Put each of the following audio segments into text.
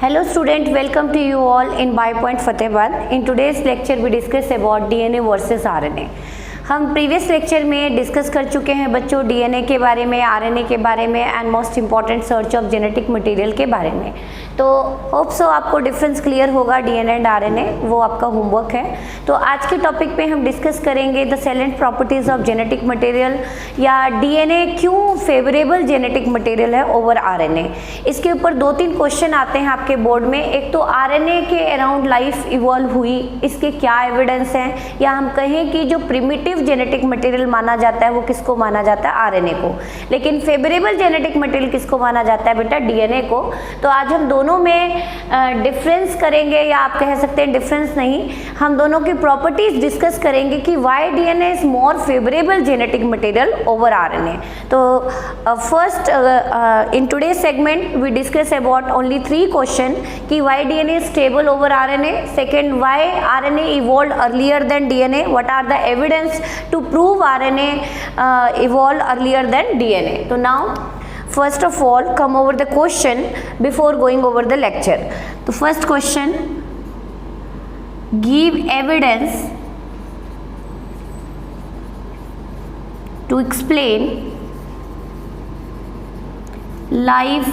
Hello student, welcome to you all in BioPoint Fatehbad. In today's lecture we discuss about DNA versus RNA. हम previous lecture में discuss कर चुके हैं बच्चों DNA के बारे में, आरएनए के बारे में and most important search of genetic material के बारे में। तो होप सो आपको डिफरेंस क्लियर होगा डीएनए एंड आरएनए, वो आपका होमवर्क है। तो आज के टॉपिक पे हम डिस्कस करेंगे the silent properties of genetic material, या डीएनए क्यों फेवरेबल जेनेटिक मटेरियल है ओवर आरएनए। इसके ऊपर 2-3 क्वेश्चन आते हैं आपके बोर्ड में। एक तो आरएनए के अराउंड लाइफ इवॉल्व हुई, इसके क्या एविडेंस हैं, या हम कहें कि जो प्रिमिटिव जेनेटिक मटेरियल माना जाता है वो किसको माना जाता है, आरएनए को। लेकिन फेवरेबल जेनेटिक मटेरियल किसको माना जाता है बेटा, डीएनए को। तो आज हम दोनों में डिफरेंस करेंगे, या आप कह सकते हैं डिफरेंस नहीं, हम दोनों की प्रॉपर्टीज डिस्कस करेंगे कि why DNA is more favourable genetic material over RNA. तो first in today segment we discuss about only 3 question कि why DNA is stable over RNA, second why RNA evolved earlier than DNA, what are the evidence to prove RNA evolved earlier than DNA. So now first of all come over the question before going over the lecture. The first question, give evidence to explain life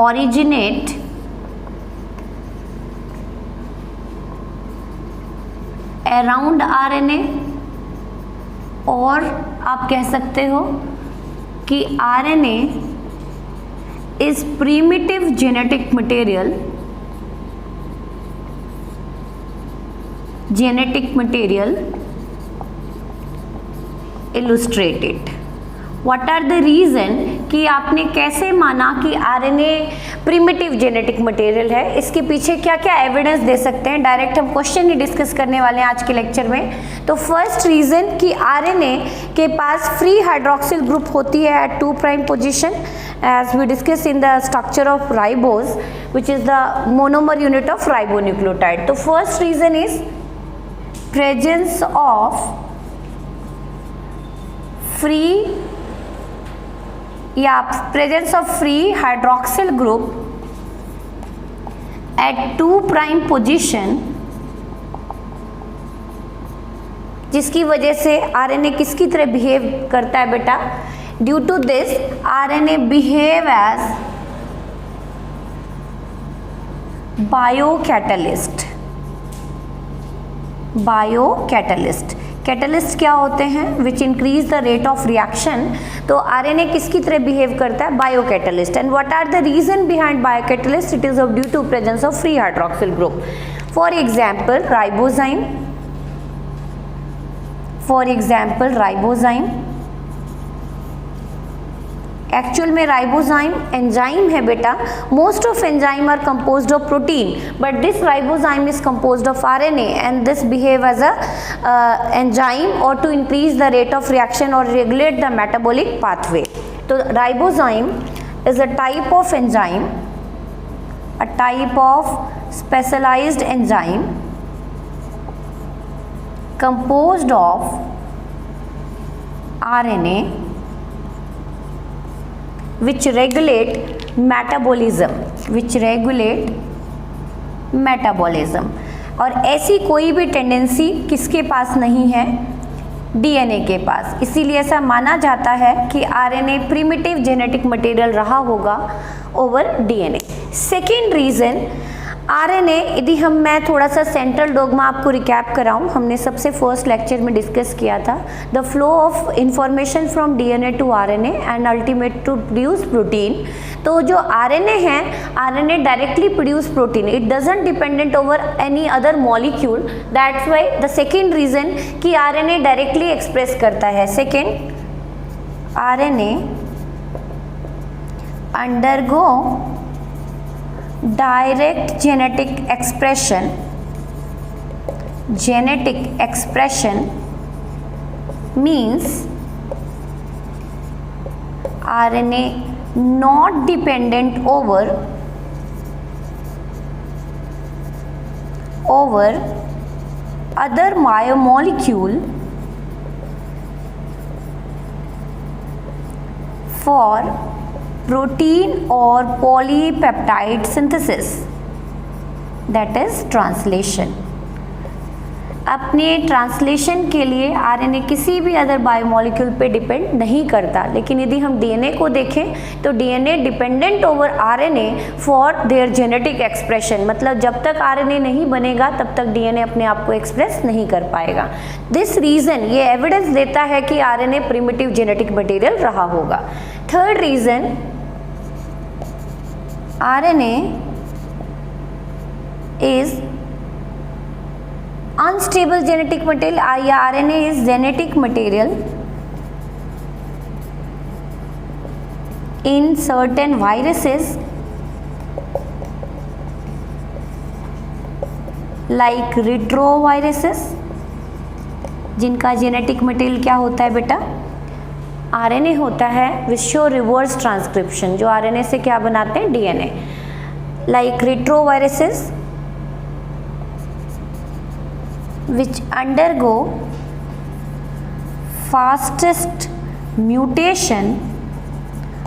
originate around RNA, और आप कह सकते हो कि RNA is primitive genetic material, illustrated. What are the reason कि आपने कैसे माना कि आरएनए प्रिमिटिव जेनेटिक मटेरियल है, इसके पीछे क्या क्या एविडेंस दे सकते हैं। डायरेक्ट हम क्वेश्चन ही डिस्कस करने वाले हैं आज के लेक्चर में। तो फर्स्ट रीजन कि आरएनए के पास फ्री हाइड्रोक्सिल ग्रुप होती है at 2' position, as we discuss in the structure of ribose which is the monomer unit of ribonucleotide. तो first reason is presence of free या presence of free hydroxyl group at 2' position, जिसकी वजह से RNA किसकी तरह behave करता है बेटा, due to this RNA behave as biocatalyst. Catalyst क्या होते हैं, which increase the rate of reaction. तो आरएनए किसकी तरह बिहेव करता है, biocatalyst. And what are the reason behind biocatalyst, it is of due to presence of free hydroxyl group. For example ribozyme, actual में ribozyme enzyme है बेटा। Most of enzyme are composed of protein, but this ribozyme is composed of RNA and this behave as a enzyme और to increase the rate of reaction और regulate the metabolic pathway. तो ribozyme is a type of enzyme, a type of specialised enzyme composed of RNA which regulate metabolism, और ऐसी कोई भी tendency किसके पास नहीं है, डीएनए के पास। इसीलिए ऐसा माना जाता है कि आरएनए प्रिमिटिव जेनेटिक मटेरियल रहा होगा over DNA. Second reason, RNA, यदि मैं थोड़ा सा सेंट्रल डोगमा आपको रिकैप कराऊं, हमने सबसे फर्स्ट लेक्चर में डिस्कस किया था the flow of information from DNA to RNA and ultimate to produce protein. तो जो आरएनए है, RNA directly produce protein, it doesn't dependent over any other molecule. That's why the second reason कि RNA directly express करता है। Second, RNA undergo direct genetic expression means RNA not dependent over other biomolecule for protein or polypeptide synthesis, that is translation. अपने translation के लिए RNA किसी भी other biomolecule पे depend नहीं करता, लेकिन यदि हम डीएनए को देखें तो DNA dependent over RNA for their genetic expression, मतलब जब तक आरएनए नहीं बनेगा तब तक डीएनए अपने आप को एक्सप्रेस नहीं कर पाएगा. दिस रीजन, ये एविडेंस देता है कि आरएनए प्रिमिटिव जेनेटिक मटेरियल रहा होगा. Third reason, RNA is unstable genetic material या RNA is genetic material in certain viruses like retroviruses, जिनका जेनेटिक मटेरियल क्या होता है बेटा, आरएनए होता है विच शो रिवर्स ट्रांसक्रिप्शन, जो आरएनए से क्या बनाते हैं, DNA. Like retroviruses which undergo fastest mutation.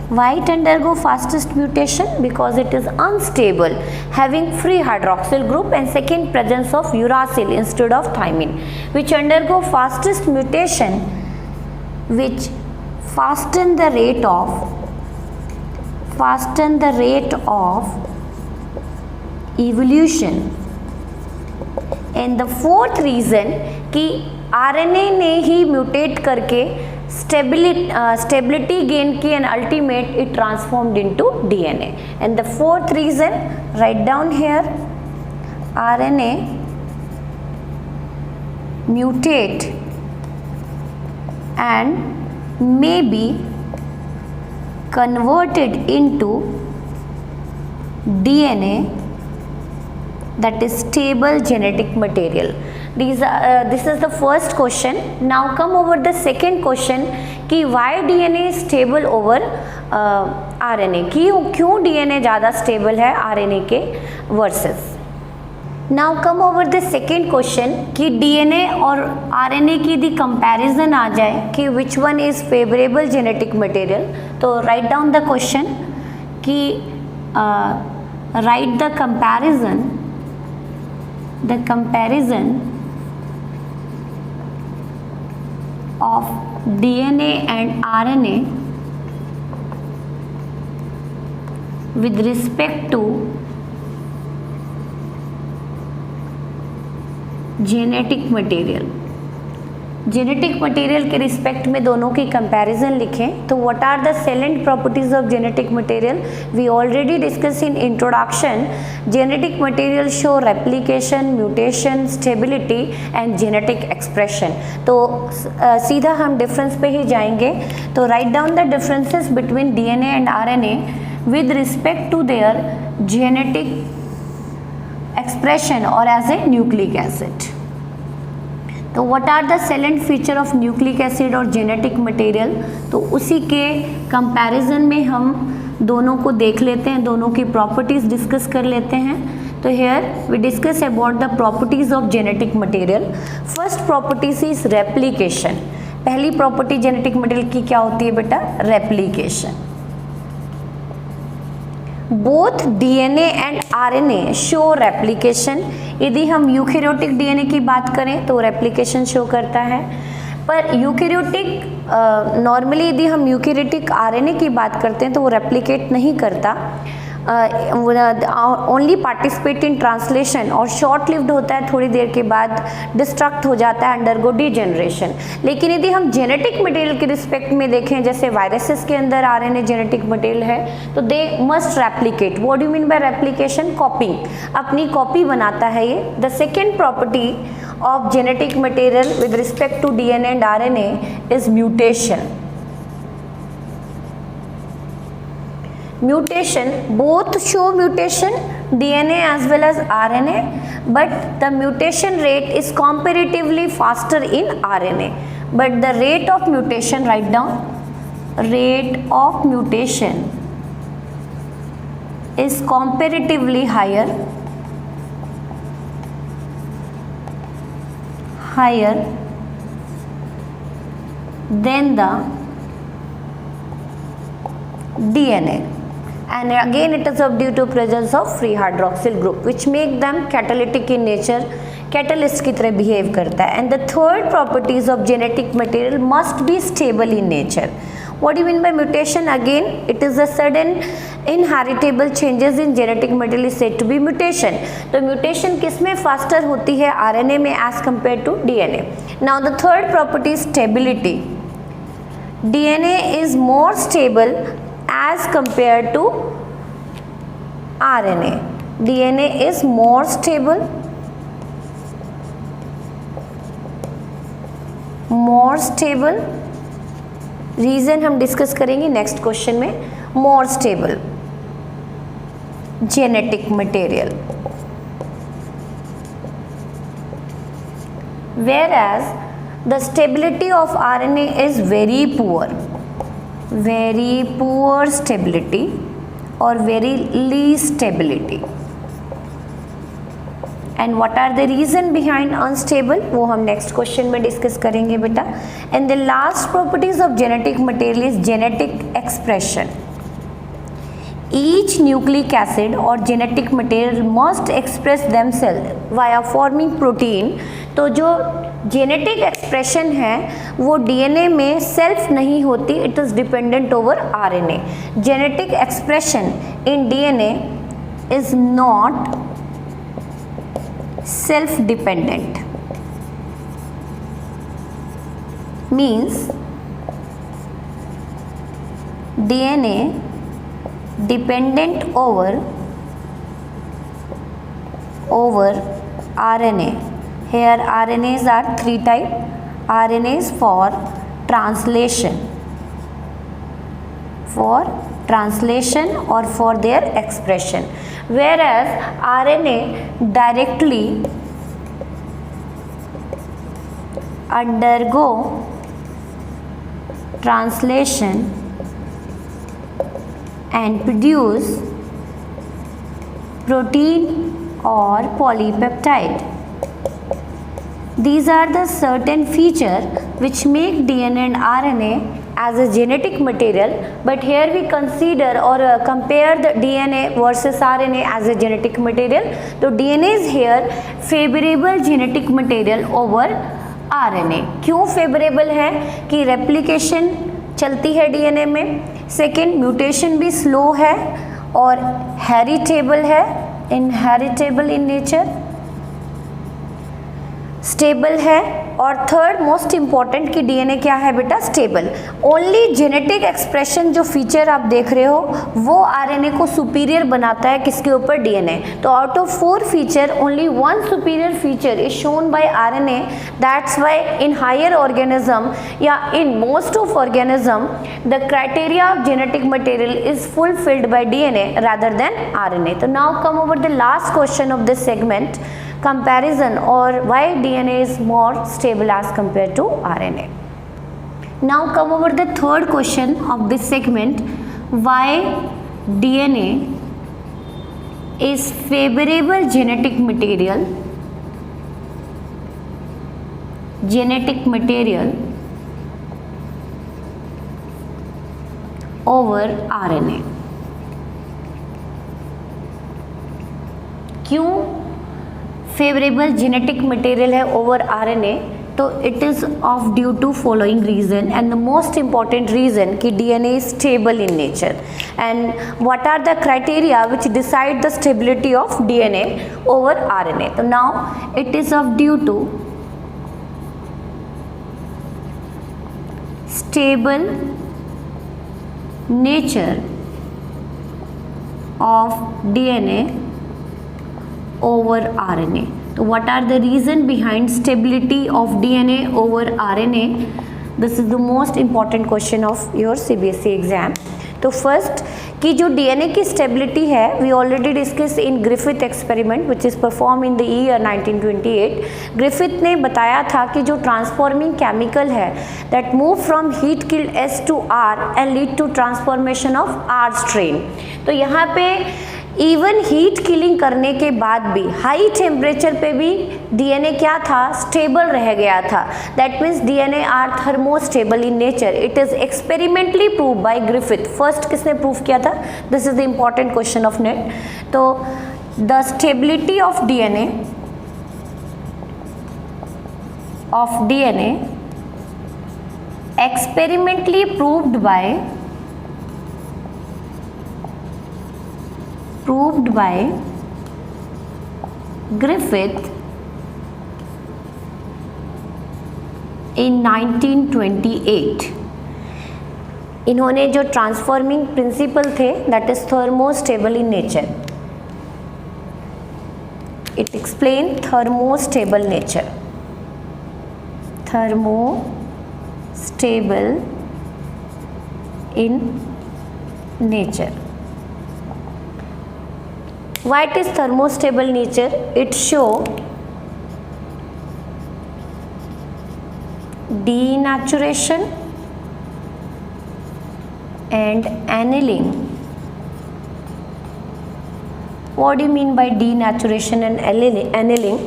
Why it undergo fastest mutation? Because it is unstable, having free hydroxyl group and second presence of uracil instead of thymine, which undergo fastest mutation, which fasten the rate of evolution. And the fourth reason कि RNA ने ही mutate करके stability gain की and ultimate it transformed into DNA. And the fourth reason, write down here, RNA mutate and may be converted into DNA, that is stable genetic material. This is the first question. Now come over the second question कि why DNA is stable over RNA, क्यों DNA ज़्यादा stable है RNA के versus. Now come over the second question कि DNA और RNA की यदि comparison आ जाए कि which one is favorable genetic material, तो write down the question कि write the comparison of DNA and RNA with respect to genetic material. Genetic material के respect में दोनों की कंपैरिजन लिखें. तो what are the salient properties of genetic material? We already discuss in introduction. Genetic material show replication, mutation, stability and genetic expression. तो सीधा हम difference पे ही जाएंगे. तो write down the differences between DNA and RNA with respect to their genetic expression और as a nucleic acid. तो what are the salient feature of nucleic acid और जेनेटिक मटेरियल? तो उसी के कंपैरिजन में हम दोनों को देख लेते हैं, दोनों की प्रॉपर्टीज डिस्कस कर लेते हैं. तो here we discuss about the properties of genetic material. First properties is replication. पहली प्रॉपर्टी जेनेटिक मटेरियल की क्या होती है बेटा? Replication. Both DNA and RNA show replication. यदि हम यूकेरियोटिक डीएनए की बात करें तो रेप्लिकेशन शो करता है, पर यूकेरियोटिक नॉर्मली यदि हम यूकेरियोटिक आरएनए की बात करते हैं तो वो रेप्लिकेट नहीं करता, ओनली पार्टिसिपेट इन ट्रांसलेशन और शॉर्ट लिव्ड होता है, थोड़ी देर के बाद डिस्ट्रक्ट हो जाता है, अंडरगो डीजनरेशन. लेकिन यदि हम जेनेटिक मटेरियल के रिस्पेक्ट में देखें, जैसे वायरसेस के अंदर आरएनए जेनेटिक मटेरियल है, तो they must replicate. What do you mean by replication? Copying, अपनी कॉपी बनाता है ये. The second property of genetic material with respect to DNA and RNA is mutation. Mutation, both show mutation, DNA as well as RNA, but the mutation rate is comparatively faster in RNA. But the rate of mutation, write down, rate of mutation is comparatively higher than the DNA. and again it is of due to presence of free hydroxyl group which make them catalytic in nature, catalyst की तरह behave करता है. And the third properties of genetic material must be stable in nature. What do you mean by mutation? Again it is a sudden inheritable changes in genetic material is said to be mutation. तो mutation किस में faster होती है? RNA में as compared to DNA. Now the third property is stability. DNA is more stable as compared to RNA. DNA is more stable, reason हम discuss करेंगे next question में. More stable genetic material, whereas the stability of RNA is very poor stability or very least stability. And what are the reason behind unstable? वो हम next question में discuss करेंगे बेटा. And the last properties of genetic material is genetic expression. Each nucleic acid or genetic material must express themselves via forming protein. तो जो genetic expression है वो DNA में सेल्फ नहीं होती, it is dependent over RNA. Genetic expression in DNA is not self dependent, means DNA dependent over RNA. Here RNAs are three type. RNAs for translation or for their expression, whereas RNA directly undergo translation and produce protein or polypeptide. These are the certain feature which make DNA and RNA as a genetic material, but here we consider or compare the DNA versus RNA as a genetic material. So DNA is here favorable genetic material over RNA. क्यों favorable है? कि replication चलती है DNA में, second mutation भी slow है और heritable है, इनहेरिटेबल इन नेचर, स्टेबल है, और थर्ड मोस्ट इंपॉर्टेंट कि डीएनए क्या है बेटा? स्टेबल. ओनली जेनेटिक एक्सप्रेशन जो फीचर आप देख रहे हो वो आरएनए को सुपीरियर बनाता है किसके ऊपर? डीएनए. तो out of 4 feature only 1 superior feature is shown by RNA. That's why in higher organism या in most of organism the criteria of genetic material is fulfilled by DNA rather than RNA. तो now come over the last question of this segment, comparison or why DNA is more stable as compared to RNA. Now come over the third question of this segment, why DNA is favorable genetic material over RNA. क्यों favourable genetic material है over RNA? तो it is of due to following reason, and the most important reason कि DNA is stable in nature. And what are the criteria which decide the stability of DNA over RNA? तो now it is of due to stable nature of DNA over RNA. So what are the reason behind stability of DNA over RNA? This is the most important question of your CBSE exam. तो first कि जो DNA की stability है we already discuss in Griffith experiment which is perform in the year 1928. Griffith ने बताया था कि जो ट्रांसफॉर्मिंग केमिकल है that move from heat killed S to R and lead to transformation of R strain. तो यहाँ पे इवन हीट किलिंग करने के बाद भी हाई टेम्परेचर पे भी डीएनए क्या था, स्टेबल रह गया था. That means DNA are thermostable in nature. It is experimentally prove by Griffith. First किसने प्रूव किया था? This is the important question of NET. तो the stability of DNA experimentally proved by Griffith in 1928. इन्होंने जो transforming principle थे, that is thermostable in nature. It explain thermostable nature. thermostable in nature. Why it is thermostable nature? It show denaturation and annealing. What do you mean by denaturation and annealing?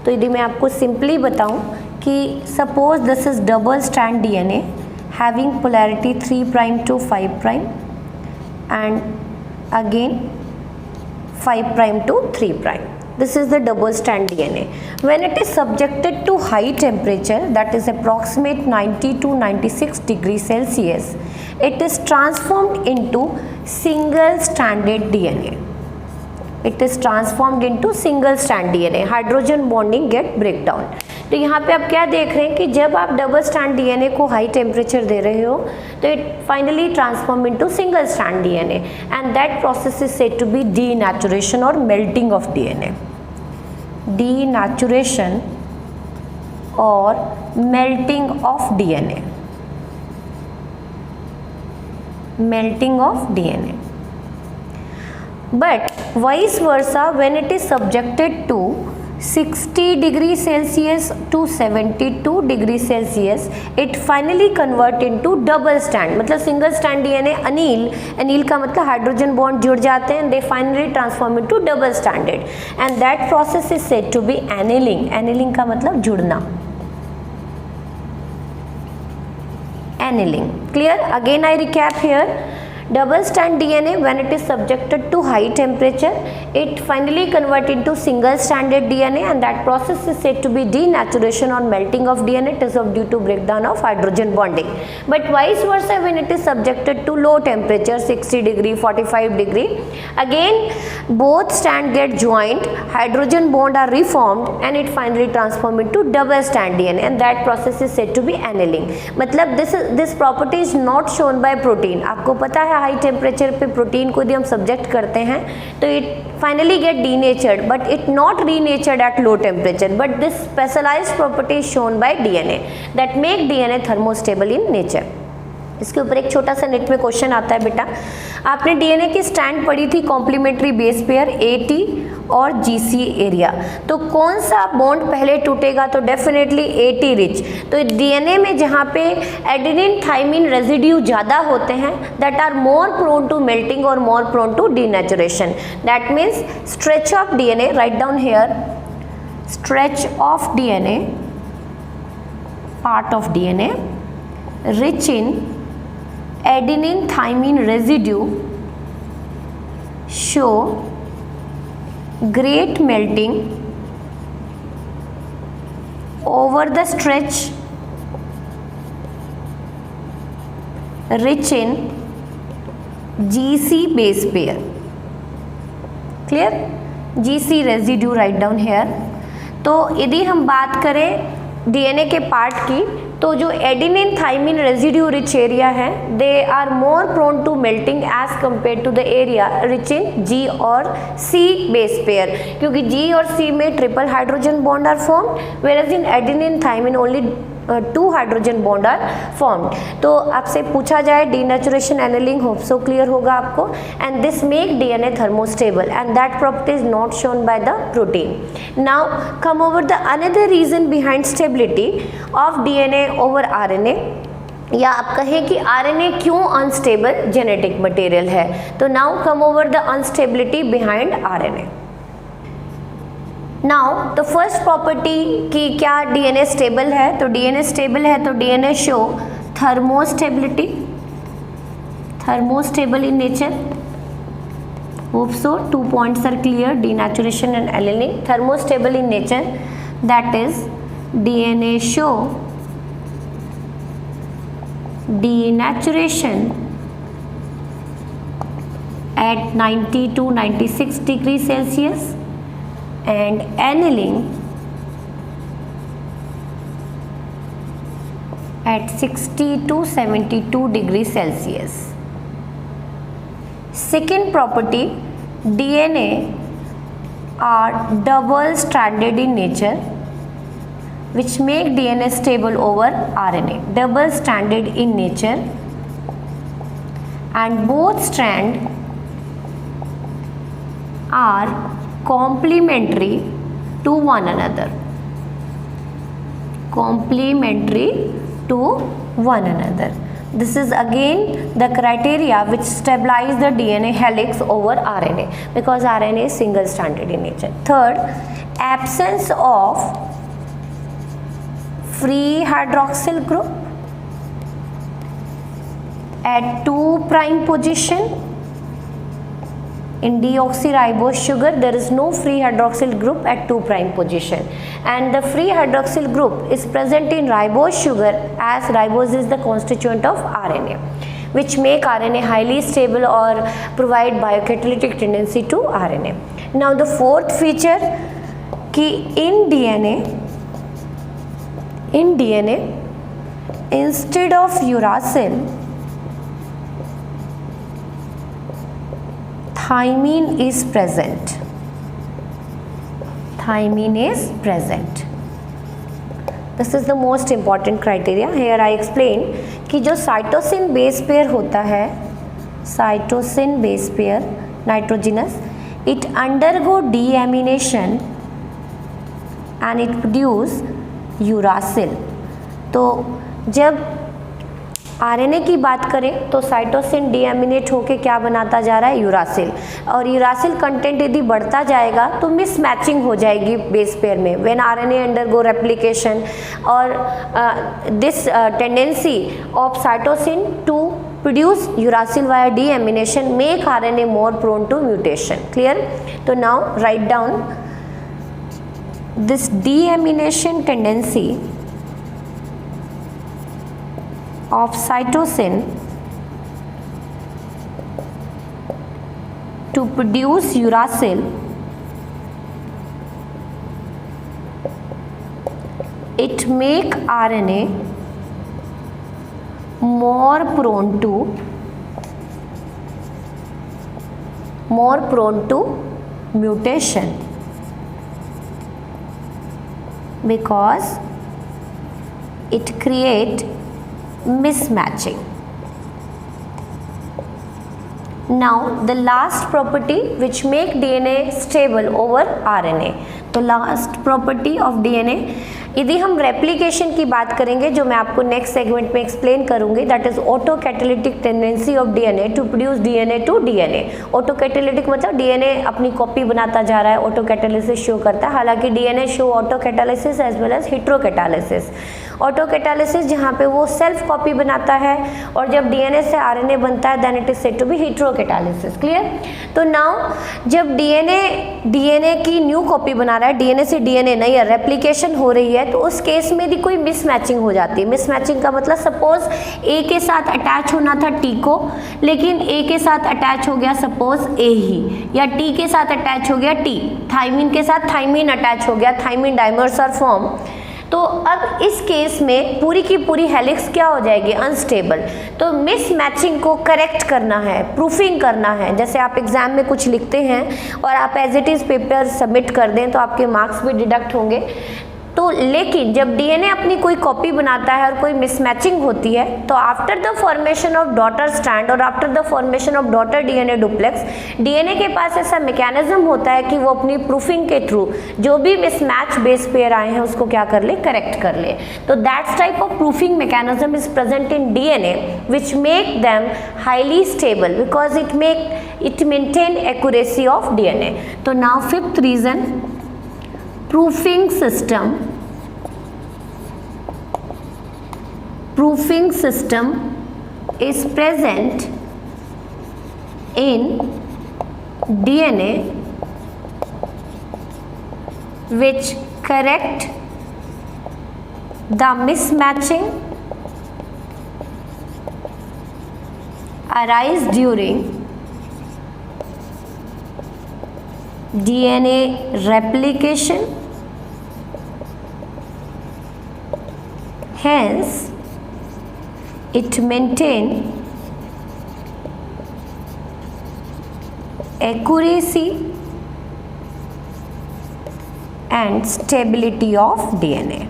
तो यदि मैं आपको simply बताऊं कि suppose this is double strand DNA having polarity 3 prime to 5 prime and again 5 prime to 3 prime. This is the double strand DNA. When it is subjected to high temperature, that is approximate 90 to 96 degrees Celsius, it is transformed into single stranded DNA. It is transformed into single strand DNA. Hydrogen bonding get breakdown. तो यहाँ पे आप क्या देख रहे हैं कि जब आप डबल स्ट्रैंड डीएनए को हाई टेम्परेचर दे रहे हो तो it finally transform into single strand DNA and that process is said to be denaturation और मेल्टिंग ऑफ डीएनए. डीनेचुरेशन और melting of DNA. Melting of DNA. But vice versa, when it is subjected to 60 degrees Celsius to 72 degrees Celsius, it finally convert into double strand. मतलब single strand DNA Anil का मतलब hydrogen bond जुड़ जाते हैं, they finally transform into double stranded, and that process is said to be annealing. Annealing का मतलब जुड़ना. Annealing. Clear? Again I recap here. Double strand DNA, when it is subjected to high temperature, it finally convert into single stranded DNA, and that process is said to be denaturation or melting of DNA. It is due to breakdown of hydrogen bonding. But vice versa, when it is subjected to low temperature 60 degree 45 degree, again both strand get joined, hydrogen bond are reformed, and it finally transform into double strand DNA, and that process is said to be annealing. मतलब this property is not shown by protein. आपको पता है high temperature पे protein को यदि हम subject करते हैं तो it finally get denatured, but it not renatured at low temperature, but this specialised property is shown by DNA that make DNA thermostable in nature. इसके ऊपर एक छोटा सा नेट में क्वेश्चन आता है. बेटा आपने डीएनए की स्टैंड पढ़ी थी कॉम्प्लीमेंट्री बेस पेयर एटी और जीसी एरिया. तो कौन सा बॉन्ड पहले टूटेगा? तो डेफिनेटली एटी रिच. तो डीएनए में जहाँ पे एडेनिन थाइमिन रेजिड्यू ज़्यादा होते हैं that are more prone to melting और more prone to denaturation. That means stretch of DNA, right down here, stretch of DNA, part of DNA rich in adenine thymine residue show great melting over the stretch rich in GC base pair. Clear? GC residue write down here. तो यदि हम बात करें DNA के part की तो जो adenine thymine residue rich area है they are more prone to melting as compare to the area rich in G और सी बेस पेयर, क्योंकि जी और सी में triple hydrogen bond are formed where as in adenine thymine only 2 hydrogen bond are formed. तो आपसे पूछा जाए denaturation annealing, hope so clear होगा आपको. And this make DNA thermostable and that property is not shown by the protein. Now come over the another reason behind stability of DNA over RNA. या आप कहें कि RNA क्यों unstable genetic material है। तो now come over the unstability behind RNA. Now the first property कि क्या DNA stable है, तो डीएनए स्टेबल है तो DNA show thermostability, thermostable in nature. Hope so. 2 points are clear: denaturation and annealing. Thermostable in nature, that is DNA show denaturation at 90 to 96 degrees Celsius and annealing at 60 to 72 degrees Celsius. Second property, DNA are double stranded in nature, which make DNA stable over RNA. Double stranded in nature, and both strands are complementary to one another. Complementary to one another. This is again the criteria which stabilize the DNA helix over RNA, because RNA is single stranded in nature. Third, absence of free hydroxyl group at 2' position. In deoxyribose sugar there is no free hydroxyl group at 2' position, and the free hydroxyl group is present in ribose sugar, as ribose is the constituent of RNA, which make RNA highly stable or provide biocatalytic tendency to RNA. Now the fourth feature कि in DNA instead of uracil thymine is present. Thymine is present. This is the most important criteria. Here I explain कि जो cytosine base pair होता है, cytosine base pair nitrogenous, it undergo deamination and it produce uracil. तो जब RNA की बात करें तो साइटोसिन डीएमिनेट होके क्या बनाता जा रहा है, यूरासिल, और यूरासिल कंटेंट यदि बढ़ता जाएगा तो मिसमैचिंग हो जाएगी बेस पेयर में व्हेन आरएनए अंडरगो रेप्लिकेशन, और this tendency of cytosine to produce uracil via deamination make RNA more prone to mutation. Clear? तो now write down this deamination tendency of cytosine to produce uracil it make RNA more prone to mutation, because it create mismatching. Now the last property which make DNA stable over RNA. तो last property of DNA, यदि हम replication की बात करेंगे जो मैं आपको next segment में एक्सप्लेन करूंगी, that is auto catalytic tendency of DNA to produce DNA to DNA. Auto catalytic मतलब डीएनए अपनी कॉपी बनाता जा रहा है, ऑटो कैटालिसिस शो करता है. हालांकि DNA show autocatalysis as well as heterocatalysis. Autocatalysis जहाँ पे वो सेल्फ कॉपी बनाता है, और जब डीएनए से आरएनए बनता है then it is said to be heterocatalysis. Clear? तो नाउ जब डीएनए की न्यू कॉपी बना रहा है, डीएनए से डीएनए नहीं है, रेप्लिकेशन हो रही है, तो उस केस में यदि कोई मिसमैचिंग हो जाती है. मिसमैचिंग का मतलब सपोज ए के साथ अटैच होना था टी को, लेकिन ए के साथ अटैच हो गया सपोज ए ही, या टी के साथ अटैच हो गया टी, थाइमिन के साथ थाइमिन अटैच हो गया, थाइमिन डाइमर्स आर फॉर्म. तो अब इस केस में पूरी की पूरी हेलिक्स क्या हो जाएगी, अनस्टेबल. तो मिसमैचिंग को करेक्ट करना है, प्रूफिंग करना है. जैसे आप एग्जाम में कुछ लिखते हैं और आप as it is paper submit कर दें तो आपके मार्क्स भी डिडक्ट होंगे. तो लेकिन जब डीएनए अपनी कोई कॉपी बनाता है और कोई मिसमैचिंग होती है तो after the formation of daughter strand और after the formation of daughter DNA duplex, DNA के पास ऐसा मैकेनिज्म होता है कि वो अपनी प्रूफिंग के थ्रू जो भी मिसमैच बेस पेयर आए हैं उसको क्या कर ले, करेक्ट कर ले। तो that's type of proofing mechanism is present in DNA which make them highly stable because it maintain accuracy of DNA. तो now fifth reason, proofing system is present in DNA which correct the mismatching arise during DNA replication. Hence, it maintain accuracy and stability of DNA.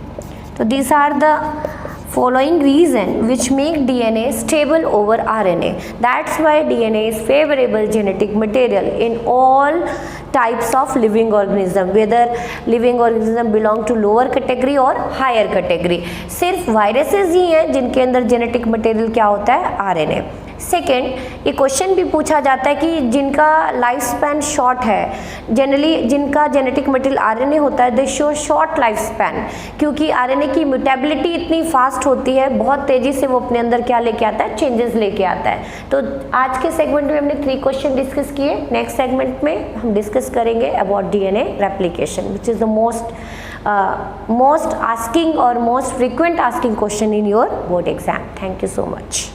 So these are the following reason which make DNA stable over RNA. That's why DNA is favorable genetic material in all types of living organism, whether living organism belong to lower category और higher category. सिर्फ viruses ही हैं जिनके अंदर genetic material क्या होता है, RNA। Second, ये question भी पूछा जाता है कि जिनका लाइफ स्पैन शॉर्ट है, जनरली जिनका जेनेटिक मटेरियल आरएनए होता है, दे शो शॉर्ट लाइफ स्पैन, क्योंकि आरएनए की म्यूटेबिलिटी इतनी फास्ट होती है, बहुत तेज़ी से वो अपने अंदर क्या लेके आता है, चेंजेस लेके आता है। तो आज के सेगमेंट में हमने 3 क्वेश्चन डिस्कस किए। नेक्स्ट सेगमेंट में हम डिस्कस करेंगे about DNA replication which is the most asking और most frequent asking question in your board exam. Thank you so much.